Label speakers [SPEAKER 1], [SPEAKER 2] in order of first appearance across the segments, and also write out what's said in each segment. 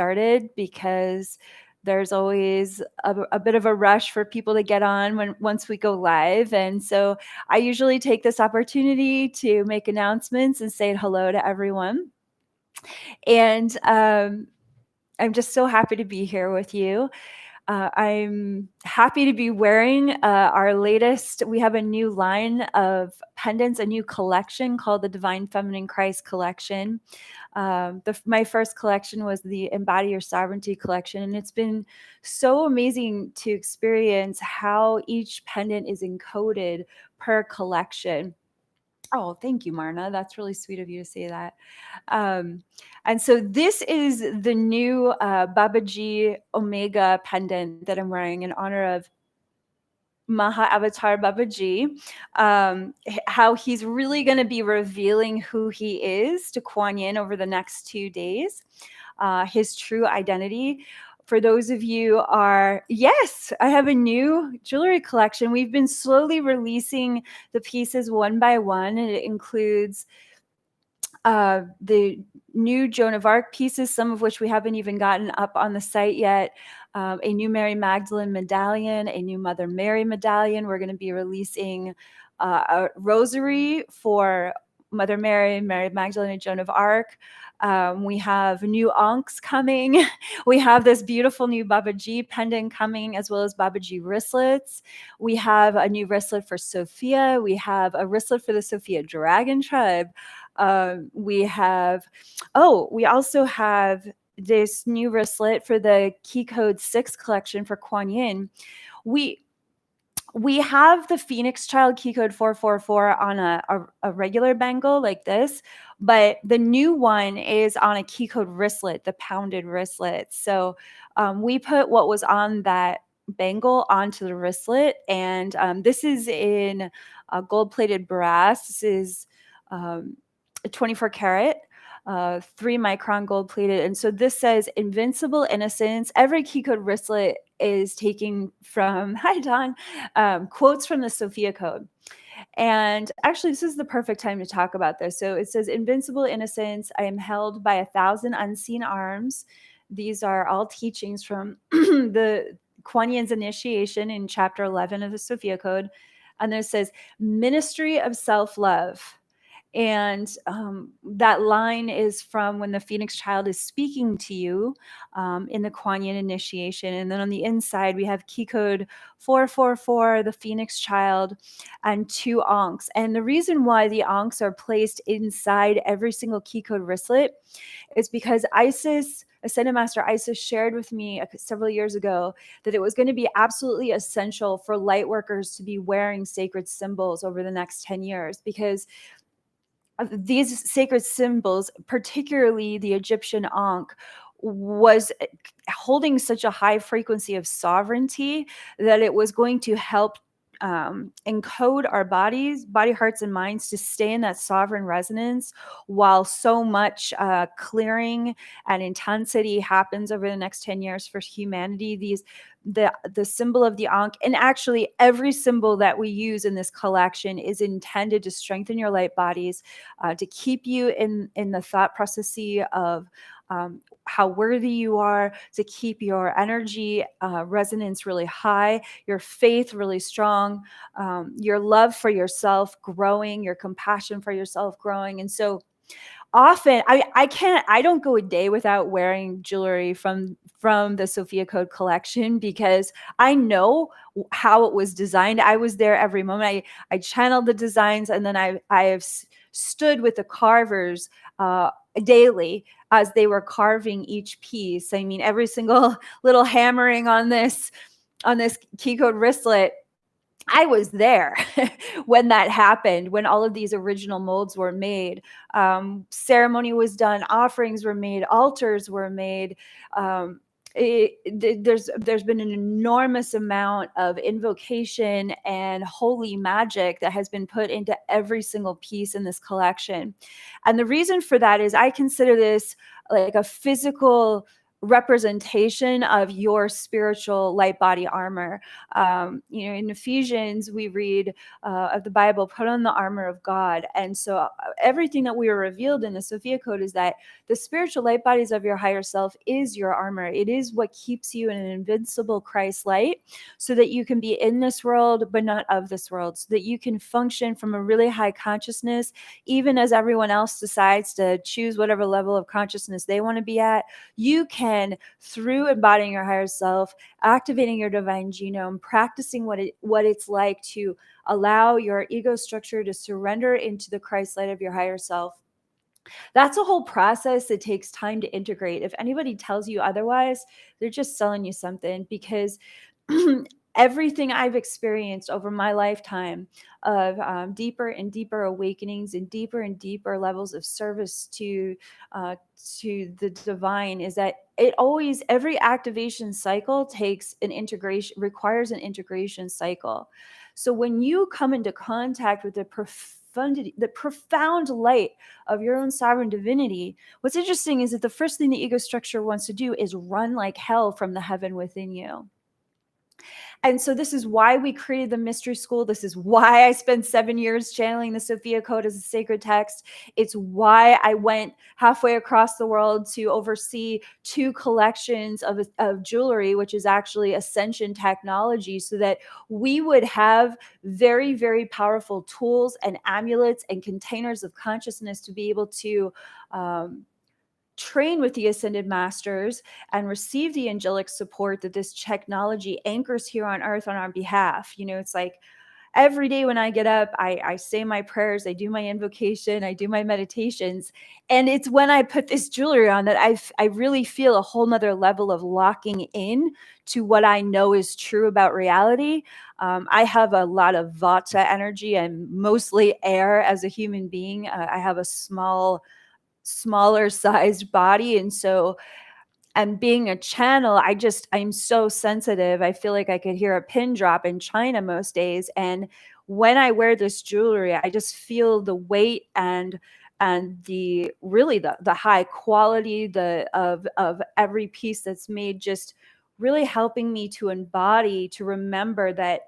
[SPEAKER 1] started because there's always a bit of a rush for people to get on once we go live. And so I usually take this opportunity to make announcements and say hello to everyone. And I'm just so happy to be here with you. I'm happy to be wearing our latest. We have a new line of pendants, a new collection called the Divine Feminine Christ collection. My first collection was the Embody Your Sovereignty collection, and it's been so amazing to experience how each pendant is encoded per collection. Oh, thank you, Marna. That's really sweet of you to say that. And so this is the new Babaji Omega pendant that I'm wearing in honor of Maha Avatar Babaji, how he's really going to be revealing who he is to Quan Yin over the next 2 days, his true identity. For those of you yes, I have a new jewelry collection. We've been slowly releasing the pieces one by one, and it includes the new Joan of Arc pieces, some of which we haven't even gotten up on the site yet, a new Mary Magdalene medallion, a new Mother Mary medallion. We're going to be releasing a rosary for Mother Mary, Mary Magdalene, and Joan of Arc. We have new ankhs coming. We have this beautiful new Babaji pendant coming, as well as Babaji wristlets. We have a new wristlet for Sophia. We have a wristlet for the Sophia Dragon Tribe. We also have this new wristlet for the Key Code 6 collection for Quan Yin. We have the Phoenix Child Key Code 444 on a regular bangle like this, but the new one is on a Key Code wristlet, the pounded wristlet. So we put what was on that bangle onto the wristlet, and this is in gold-plated brass. This is 24 karat. 3-micron gold plated. And so this says invincible innocence. Every key code wristlet is taking from, hi Don, quotes from the Sophia Code. And actually, this is the perfect time to talk about this. So it says, invincible innocence, I am held by 1,000 unseen arms. These are all teachings from the Quan Yin's initiation in chapter 11 of the Sophia Code. And then it says, ministry of self-love. And that line is from when the Phoenix Child is speaking to you in the Quan Yin initiation. And then on the inside, we have Key Code 444, the Phoenix Child, and 2 ankhs. And the reason why the ankhs are placed inside every single Key Code wristlet is because Ascended Master Isis shared with me several years ago that it was going to be absolutely essential for light workers to be wearing sacred symbols over the next 10 years, because these sacred symbols, particularly the Egyptian ankh, was holding such a high frequency of sovereignty that it was going to help encode our body, hearts, and minds to stay in that sovereign resonance while so much clearing and intensity happens over the next 10 years for humanity. The symbol of the ankh, and actually every symbol that we use in this collection, is intended to strengthen your light bodies, to keep you in the thought process of how worthy you are, to keep your energy resonance really high, your faith really strong, your love for yourself growing, your compassion for yourself growing. And so often I don't go a day without wearing jewelry from the Sophia Code collection, because I know how it was designed. I was there every moment. I channeled the designs, and then I have stood with the carvers daily as they were carving each piece. I mean, every single little hammering on this key code wristlet, I was there when that happened, when all of these original molds were made. Ceremony was done, offerings were made, altars were made. There's been an enormous amount of invocation and holy magic that has been put into every single piece in this collection. And the reason for that is I consider this like a physical representation of your spiritual light body armor. In Ephesians, we read of the Bible, put on the armor of God. And so everything that we are revealed in the Sophia Code is that the spiritual light bodies of your higher self is your armor. It is what keeps you in an invincible Christ light, so that you can be in this world, but not of this world, so that you can function from a really high consciousness, even as everyone else decides to choose whatever level of consciousness they want to be at. You can, through embodying your higher self, activating your divine genome, practicing what it's like to allow your ego structure to surrender into the Christ light of your higher self. That's a whole process that takes time to integrate. If anybody tells you otherwise, they're just selling you something, because everything I've experienced over my lifetime of deeper and deeper awakenings and deeper levels of service to the divine is that every activation cycle requires an integration cycle. So when you come into contact with the profound light of your own sovereign divinity, what's interesting is that the first thing the ego structure wants to do is run like hell from the heaven within you. And so this is why we created the mystery school. This is why I spent 7 years channeling the Sophia Code as a sacred text. It's why I went halfway across the world to oversee 2 collections of jewelry, which is actually Ascension technology, so that we would have very, very powerful tools and amulets and containers of consciousness to be able to train with the ascended masters and receive the angelic support that this technology anchors here on earth on our behalf. It's like every day when I get up, I say my prayers, I do my invocation, I do my meditations. And it's when I put this jewelry on that I really feel a whole nother level of locking in to what I know is true about reality. I have a lot of Vata energy and mostly air as a human being. I have a smaller sized body, and being a channel, I'm so sensitive. I feel like I could hear a pin drop in China most days. And when I wear this jewelry, I just feel the weight and the really the high quality of every piece that's made, just really helping me to embody, to remember that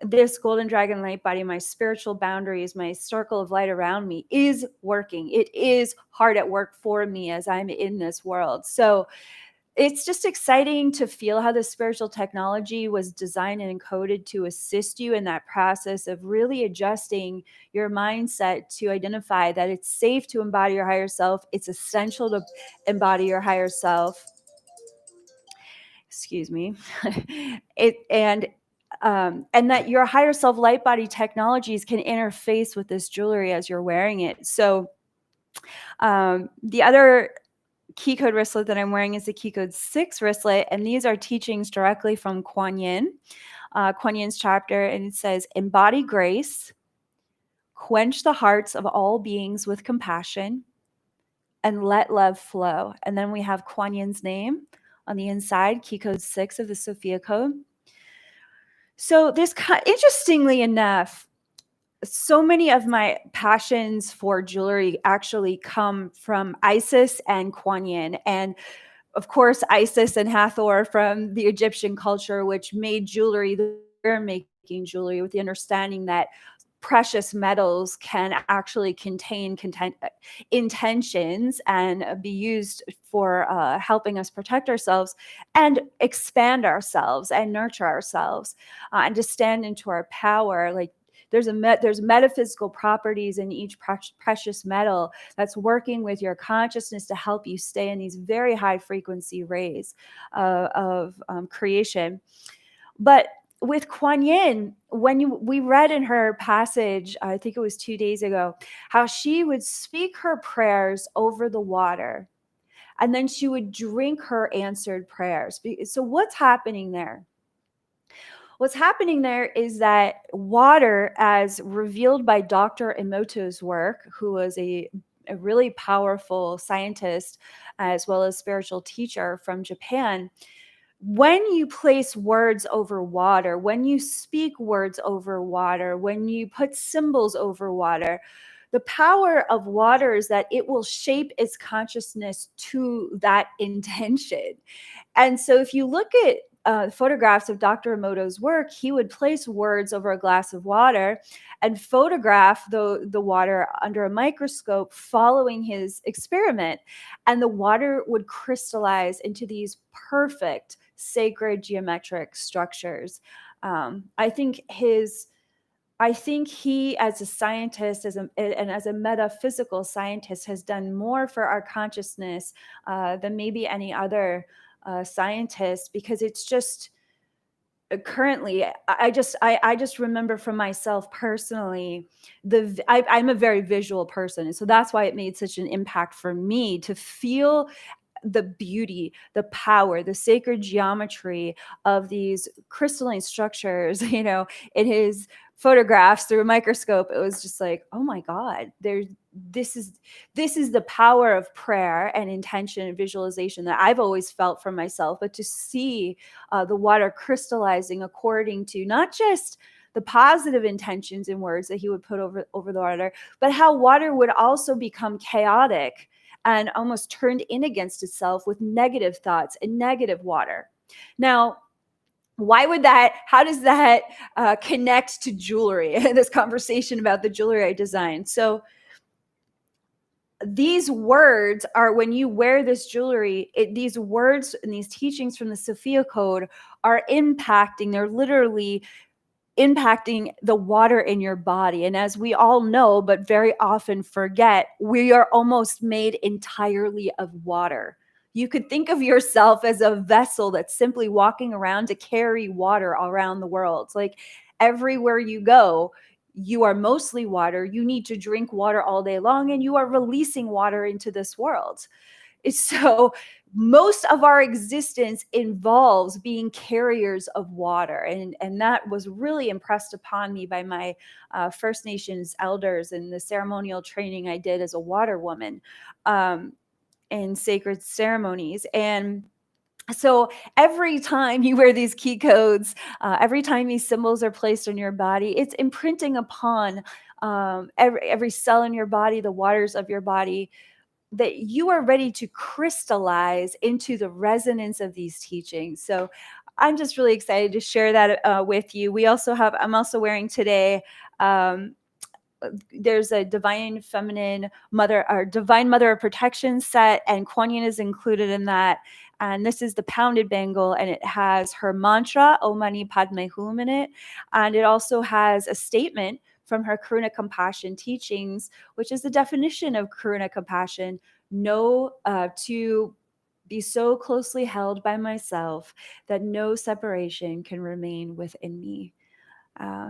[SPEAKER 1] this golden dragon light body, my spiritual boundaries, my circle of light around me, is working. It is hard at work for me as I'm in this world. So it's just exciting to feel how the spiritual technology was designed and encoded to assist you in that process of really adjusting your mindset to identify that it's safe to embody your higher self. It's essential to embody your higher self. Excuse me. And that your higher self light body technologies can interface with this jewelry as you're wearing it. So the other key code wristlet that I'm wearing is the key code 6 wristlet, and these are teachings directly from Quan Yin, Quan Yin's chapter, and it says, embody grace, quench the hearts of all beings with compassion, and let love flow. And then we have Quan Yin's name on the inside, key code 6 of the Sophia Code. So this, interestingly enough, so many of my passions for jewelry actually come from Isis and Quan Yin. And of course, Isis and Hathor from the Egyptian culture, which made jewelry, they're making jewelry with the understanding that precious metals can actually contain intentions and be used for helping us protect ourselves and expand ourselves and nurture ourselves, and to stand into our power. Like there's metaphysical properties in each precious metal that's working with your consciousness to help you stay in these very high frequency rays of creation. But with Quan Yin, we read in her passage, I think it was 2 days ago, how she would speak her prayers over the water, and then she would drink her answered prayers. So what's happening there? What's happening there is that water, as revealed by Dr. Emoto's work, who was a really powerful scientist as well as spiritual teacher from Japan, when you place words over water, when you speak words over water, when you put symbols over water, the power of water is that it will shape its consciousness to that intention. And so if you look at photographs of Dr. Emoto's work, he would place words over a glass of water and photograph the water under a microscope following his experiment. And the water would crystallize into these perfect sacred geometric structures. I think he, as a scientist, and as a metaphysical scientist, has done more for our consciousness than maybe any other scientist, because it's just currently, I just remember from myself personally, I'm a very visual person, and so that's why it made such an impact for me to feel the beauty, the power, the sacred geometry of these crystalline structures, in his photographs through a microscope. It was just like, oh my God, this is the power of prayer and intention and visualization that I've always felt for myself. But to see the water crystallizing according to not just the positive intentions and words that he would put over the water, but how water would also become chaotic and almost turned in against itself with negative thoughts and negative water. Now, how does that connect to jewelry? This conversation about the jewelry I designed. So these words are, when you wear this jewelry, these words and these teachings from the Sophia Code are they're literally impacting the water in your body. And as we all know, but very often forget, we are almost made entirely of water. You could think of yourself as a vessel that's simply walking around to carry water around the world. Like everywhere you go, you are mostly water. You need to drink water all day long, and you are releasing water into this world. So most of our existence involves being carriers of water. And that was really impressed upon me by my First Nations elders in the ceremonial training I did as a water woman in sacred ceremonies. And so every time you wear these key codes, every time these symbols are placed on your body, it's imprinting upon every cell in your body, the waters of your body, that you are ready to crystallize into the resonance of these teachings. So I'm just really excited to share that with you. I'm also wearing today, there's a divine feminine mother, or divine mother of protection set, and Quan Yin is included in that. And this is the pounded bangle, and it has her mantra, Om Mani Padme Hum, in it. And it also has a statement from her Karuna Compassion teachings, which is the definition of Karuna Compassion: to be so closely held by myself that no separation can remain within me.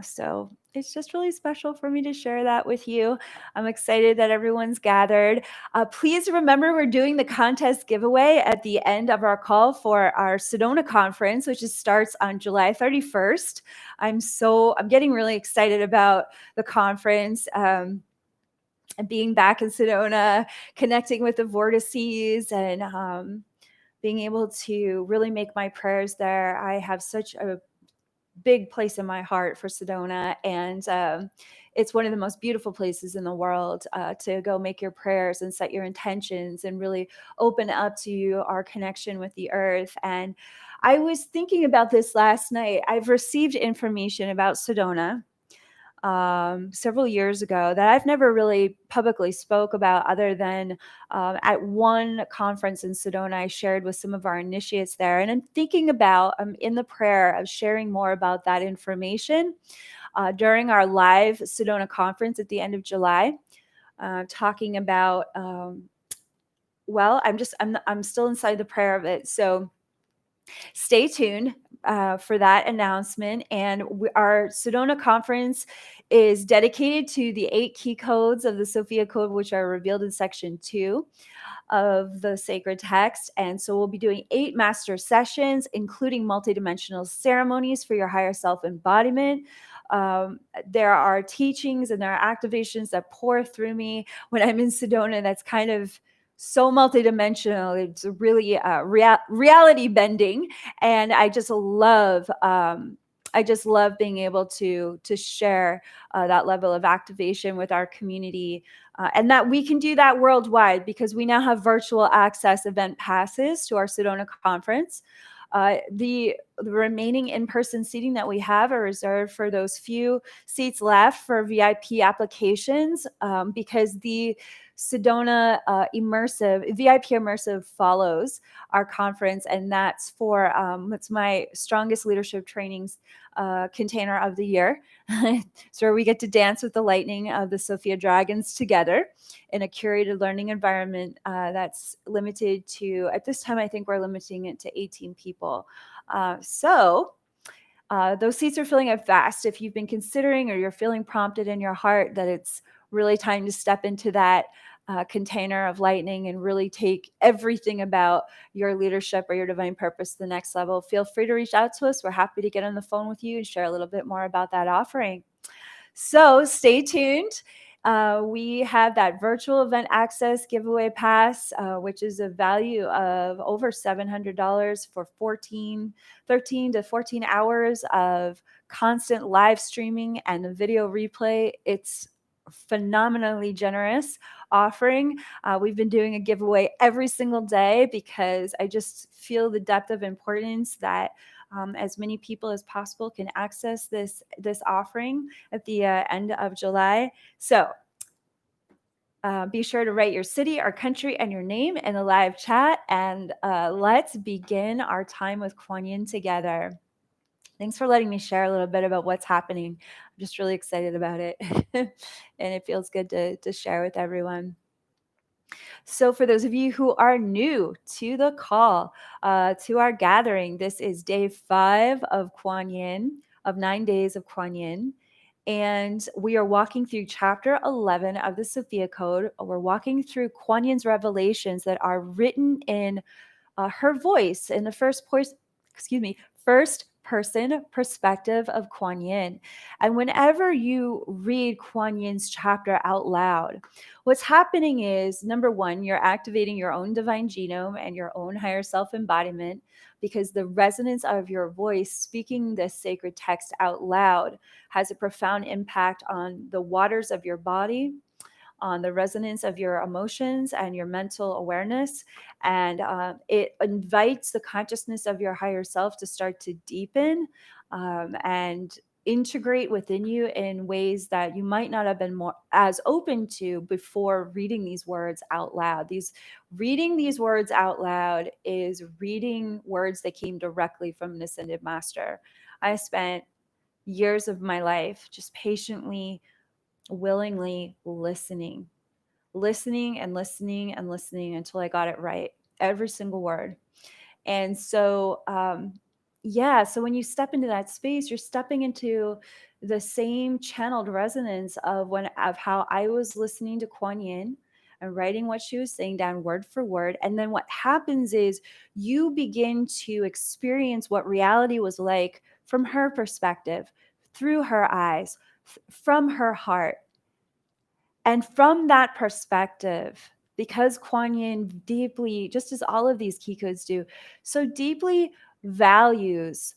[SPEAKER 1] So it's just really special for me to share that with you. I'm excited that everyone's gathered. Please remember, we're doing the contest giveaway at the end of our call for our Sedona conference, which starts on July 31st. I'm getting really excited about the conference. Being back in Sedona, connecting with the vortices, and being able to really make my prayers there. I have such a big place in my heart for Sedona, and it's one of the most beautiful places in the world to go make your prayers and set your intentions and really open up to our connection with the earth. And I was thinking about this last night. I've received information about Sedona several years ago that I've never really publicly spoke about, other than at one conference in Sedona, I shared with some of our initiates there. And I'm thinking about, in the prayer of sharing more about that information during our live Sedona conference at the end of July, talking about, I'm still inside the prayer of it. So stay tuned for that announcement. And our Sedona conference is dedicated to the 8 key codes of the Sophia Code, which are revealed in section 2 of the sacred text. And so we'll be doing 8 master sessions, including multidimensional ceremonies for your higher self embodiment. There are teachings and there are activations that pour through me when I'm in Sedona. That's kind of so multidimensional. It's really reality bending. And I just love I just love being able to share that level of activation with our community, and that we can do that worldwide because we now have virtual access event passes to our Sedona conference. The remaining in-person seating that we have are reserved for those few seats left for VIP applications, because the Sedona VIP immersive follows our conference, and that's for it's my strongest leadership trainings container of the year. It's where we get to dance with the lightning of the Sophia dragons together in a curated learning environment that's limited to, at this time, I think we're limiting it to 18 people. So those seats are filling up fast. If you've been considering or you're feeling prompted in your heart that it's really time to step into that container of lightning and really take everything about your leadership or your divine purpose to the next level, feel free to reach out to us. We're happy to get on the phone with you and share a little bit more about that offering. So stay tuned. We have that virtual event access giveaway pass, which is a value of over $700 for 13 to 14 hours of constant live streaming and the video replay. It's phenomenally generous offering. We've been doing a giveaway every single day because I just feel the depth of importance that as many people as possible can access this offering at the end of July. So be sure to write your city, our country, and your name in the live chat, and let's begin our time with Quan Yin together. Thanks for letting me share a little bit about what's happening. I'm just really excited about it, and it feels good to share with everyone. So for those of you who are new to the call, to our gathering, this is day 5 of Quan Yin, of 9 days of Quan Yin. And we are walking through chapter 11 of the Sophia Code. We're walking through Quan Yin's revelations that are written in her voice in the first person perspective of Quan Yin. And whenever you read Quan Yin's chapter out loud, what's happening is, number one, you're activating your own divine genome and your own higher self embodiment, because the resonance of your voice speaking this sacred text out loud has a profound impact on the waters of your body, on the resonance of your emotions and your mental awareness. And it invites the consciousness of your higher self to start to deepen and integrate within you in ways that you might not have been more as open to before reading these words out loud. Reading these words out loud is reading words that came directly from an ascended master. I spent years of my life just patiently, willingly listening and listening and listening until I got it right, every single word. And so, so when you step into that space, you're stepping into the same channeled resonance of how I was listening to Quan Yin and writing what she was saying down word for word. And then what happens is you begin to experience what reality was like from her perspective, through her eyes, from her heart. And from that perspective, because Kuan Yin deeply, just as all of these key codes do, so deeply values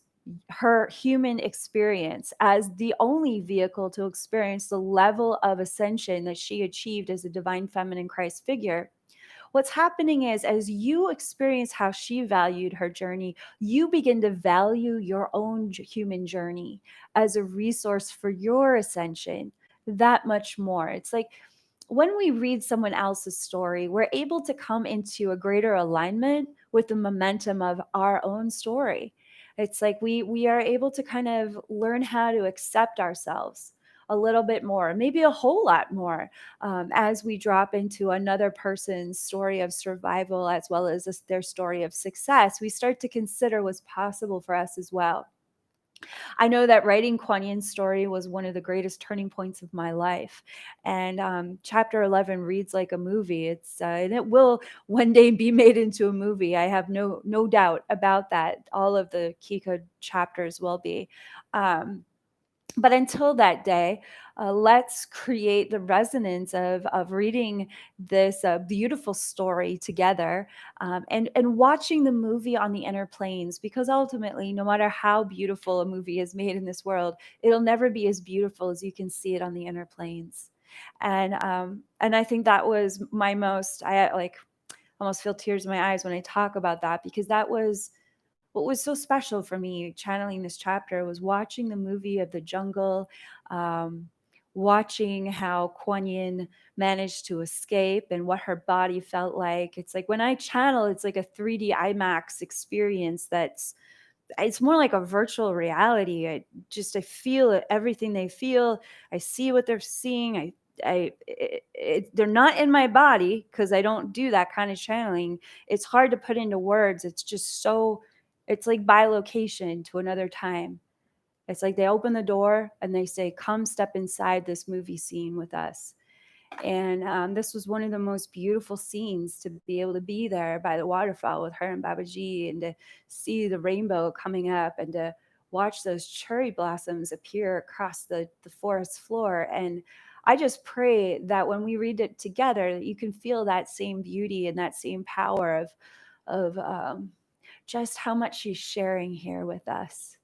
[SPEAKER 1] her human experience as the only vehicle to experience the level of ascension that she achieved as a divine feminine Christ figure. What's happening is, as you experience how she valued her journey, you begin to value your own human journey as a resource for your ascension that much more. It's like when we read someone else's story, we're able to come into a greater alignment with the momentum of our own story. It's like we are able to kind of learn how to accept ourselves a little bit more, maybe a whole lot more, as we drop into another person's story of survival as well as their story of success. We start to consider what's possible for us as well. I know that writing Kuan Yin's story was one of the greatest turning points of my life. And chapter 11 reads like a movie. And it will one day be made into a movie. I have no doubt about that. All of the key code chapters will be. But until that day, let's create the resonance of reading this beautiful story together, and watching the movie on the inner planes, because ultimately, no matter how beautiful a movie is made in this world, it'll never be as beautiful as you can see it on the inner planes. And I think that was my most, I like almost feel tears in my eyes when I talk about that, because that was what was so special for me channeling this chapter, was watching the movie of the jungle, um, watching how Quan Yin managed to escape and what her body felt like. It's like when I channel, it's like a 3D IMAX experience that's, it's more like a virtual reality. I feel everything they feel. I see what they're seeing. They're not in my body because I don't do that kind of channeling. It's hard to put into words. It's just so, it's like bilocation to another time. It's like they open the door and they say, come step inside this movie scene with us. And this was one of the most beautiful scenes, to be able to be there by the waterfall with her and Babaji, and to see the rainbow coming up, and to watch those cherry blossoms appear across the forest floor. And I just pray that when we read it together, that you can feel that same beauty and that same power of just how much she's sharing here with us.